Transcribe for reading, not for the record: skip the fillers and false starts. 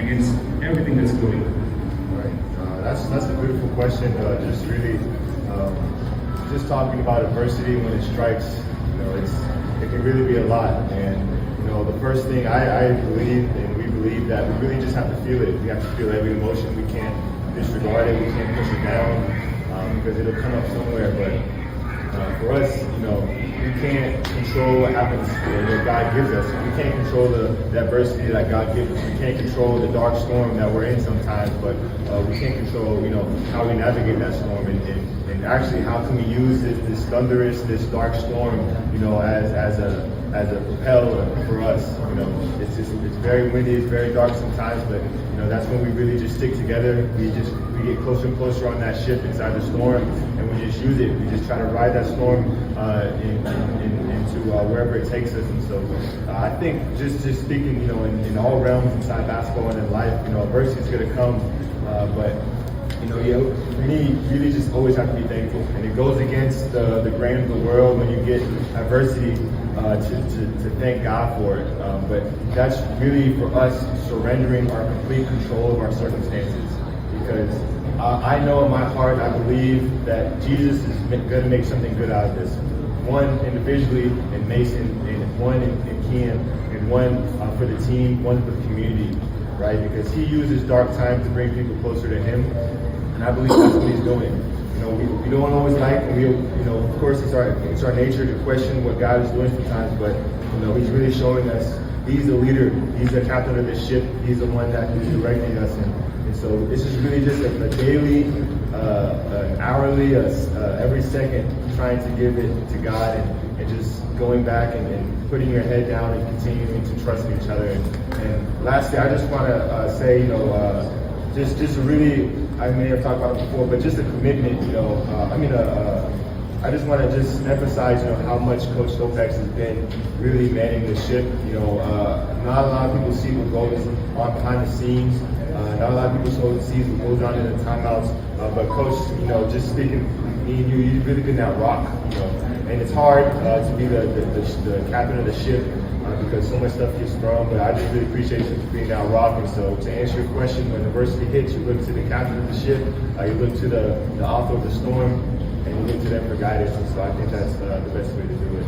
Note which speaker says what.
Speaker 1: against everything that's going on?
Speaker 2: Right. That's a beautiful question. Just really, just talking about adversity when it strikes, it can really be a lot. And the first thing I believe, and we believe, that we really just have to feel it. We have to feel every emotion. We can't disregard it. We can't push it down because it'll come up somewhere. But for us, we can't control what happens, what God gives us. We can't control the adversity that God gives us. We can't control the dark storm that we're in sometimes, but we can't control, how we navigate that storm, and actually how can we use this thunderous, this dark storm, as a propeller for us. It's very windy, it's very dark sometimes, but that's when we really just stick together. We get closer and closer on that ship inside the storm, and we just use it. We just try to ride that storm into wherever it takes us. And so I think just speaking, in all realms inside basketball and in life, adversity is going to come, but for me, really just always have to be thankful. And it goes against the grain of the world when you get adversity to thank God for it. But that's really for us surrendering our complete control of our circumstances. Because I know in my heart, I believe that Jesus is going to make something good out of this. One individually in Mason, and one in Kian, and one for the team, one for the community, right? Because he uses dark times to bring people closer to him. And I believe that's what he's doing. We don't always like, of course it's our nature to question what God is doing sometimes, but he's really showing us he's the leader, he's the captain of the ship, he's the one that is directing us. And so this is really just a daily, an hourly, every second trying to give it to God and just going back and putting your head down and continuing to trust each other. And lastly, I just want to say, just really, I may have talked about it before, but just a commitment, I just want to just emphasize, how much Coach Lopez has been really manning the ship. Not a lot of people see what goes on behind the scenes. Not a lot of people see what goes on in the timeouts. But Coach, just speaking, me and you've really been that rock, And it's hard to be the captain of the ship because so much stuff gets thrown. But I just really appreciate you being that rock. And so to answer your question, when adversity hits, you look to the captain of the ship, you look to the author of the storm, and you look to them for guidance. And so I think that's the best way to do it.